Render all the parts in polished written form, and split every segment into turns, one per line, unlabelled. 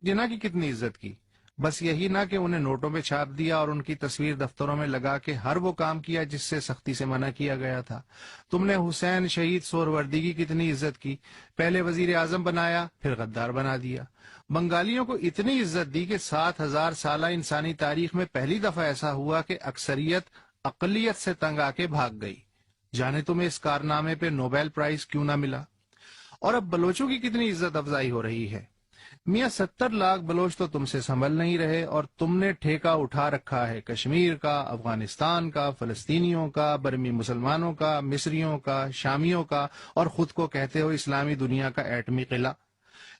جنا کی کتنی عزت کی، بس یہی نہ کہ انہیں نوٹوں پہ چھاپ دیا اور ان کی تصویر دفتروں میں لگا کے ہر وہ کام کیا جس سے سختی سے منع کیا گیا تھا۔ تم نے حسین شہید سہروردی کی کتنی عزت کی، پہلے وزیر اعظم بنایا پھر غدار بنا دیا۔ بنگالیوں کو اتنی عزت دی کہ 7,000 سالہ انسانی تاریخ میں پہلی دفعہ ایسا ہوا کہ اکثریت اقلیت سے تنگ آ کے بھاگ گئی۔ جانے تمہیں اس کارنامے پہ نوبیل پرائز کیوں نہ ملا۔ اور اب بلوچوں کی کتنی عزت افزائی ہو رہی ہے۔ میاں 70 لاکھ بلوچ تو تم سے سنبھل نہیں رہے اور تم نے ٹھیکہ اٹھا رکھا ہے کشمیر کا، افغانستان کا، فلسطینیوں کا، برمی مسلمانوں کا، مصریوں کا، شامیوں کا، اور خود کو کہتے ہو اسلامی دنیا کا ایٹمی قلعہ۔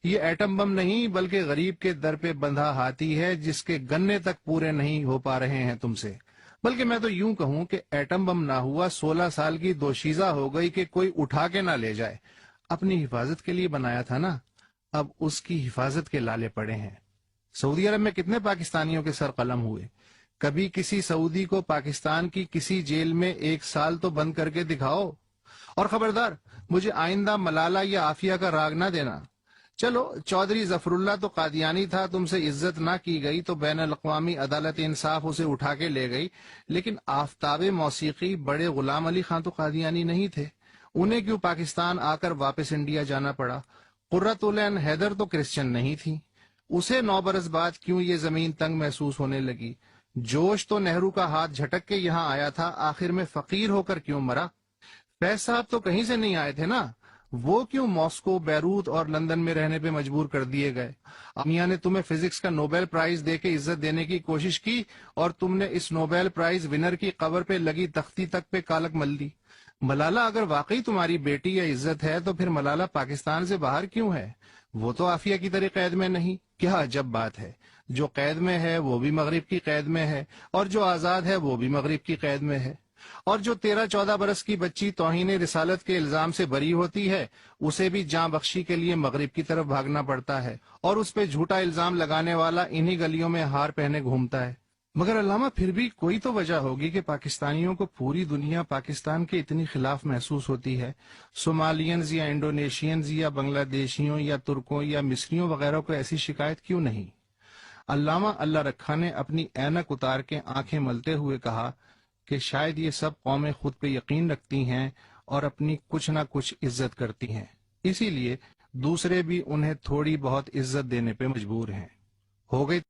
یہ ایٹم بم نہیں بلکہ غریب کے در پہ بندھا ہاتھی ہے جس کے گنے تک پورے نہیں ہو پا رہے ہیں تم سے۔ بلکہ میں تو یوں کہوں کہ ایٹم بم نہ ہوا 16 سال کی دوشیزہ ہو گئی کہ کوئی اٹھا کے نہ لے جائے۔ اپنی حفاظت کے لیے بنایا تھا نا، اب اس کی حفاظت کے لالے پڑے ہیں۔ سعودی عرب میں کتنے پاکستانیوں کے سر قلم ہوئے؟ کبھی کسی سعودی کو پاکستان کی کسی جیل میں 1 سال تو بند کر کے دکھاؤ۔ اور خبردار، مجھے آئندہ ملالہ یا عافیہ کا راگ نہ دینا۔ چلو چودھری ظفر اللہ تو قادیانی تھا، تم سے عزت نہ کی گئی تو بین الاقوامی عدالت انصاف اسے اٹھا کے لے گئی، لیکن آفتاب موسیقی بڑے غلام علی خان تو قادیانی نہیں تھے، انہیں کیوں پاکستان آ کر واپس انڈیا جانا پڑا؟ قرۃ العین حیدر تو کرسچن نہیں تھی، اسے 9 برس بعد کیوں یہ زمین تنگ محسوس ہونے لگی؟ جوش تو نہرو کا ہاتھ جھٹک کے یہاں آیا تھا، آخر میں فقیر ہو کر کیوں مرا؟ فیض صاحب تو کہیں سے نہیں آئے تھے نا، وہ کیوں ماسکو، بیروت اور لندن میں رہنے پہ مجبور کر دیے گئے؟ امیہ نے تمہیں فزکس کا نوبیل پرائز دے کے عزت دینے کی کوشش کی اور تم نے اس نوبیل پرائز ونر کی قبر پہ لگی تختی تک پہ کالک مل دی۔ ملالہ اگر واقعی تمہاری بیٹی یا عزت ہے تو پھر ملالہ پاکستان سے باہر کیوں ہے؟ وہ تو عافیہ کی طرح قید میں نہیں۔ کیا عجب بات ہے، جو قید میں ہے وہ بھی مغرب کی قید میں ہے، اور جو آزاد ہے وہ بھی مغرب کی قید میں ہے۔ اور جو 13-14 برس کی بچی توہین رسالت کے الزام سے بری ہوتی ہے، اسے بھی جاں بخشی کے لیے مغرب کی طرف بھاگنا پڑتا ہے، اور اس پہ جھوٹا الزام لگانے والا انہی گلیوں میں ہار پہنے گھومتا ہے۔ مگر علامہ پھر بھی کوئی تو وجہ ہوگی کہ پاکستانیوں کو پوری دنیا پاکستان کے اتنی خلاف محسوس ہوتی ہے، صومالینز یا انڈونیشینز یا بنگلہ دیشیوں یا ترکوں یا مصریوں وغیرہ کو ایسی شکایت کیوں نہیں؟ علامہ اللہ رکھا نے اپنی اینک اتار کے آنکھیں ملتے ہوئے کہا کہ شاید یہ سب قومیں خود پہ یقین رکھتی ہیں اور اپنی کچھ نہ کچھ عزت کرتی ہیں، اسی لیے دوسرے بھی انہیں تھوڑی بہت عزت دینے پہ مجبور ہیں۔ ہو گئی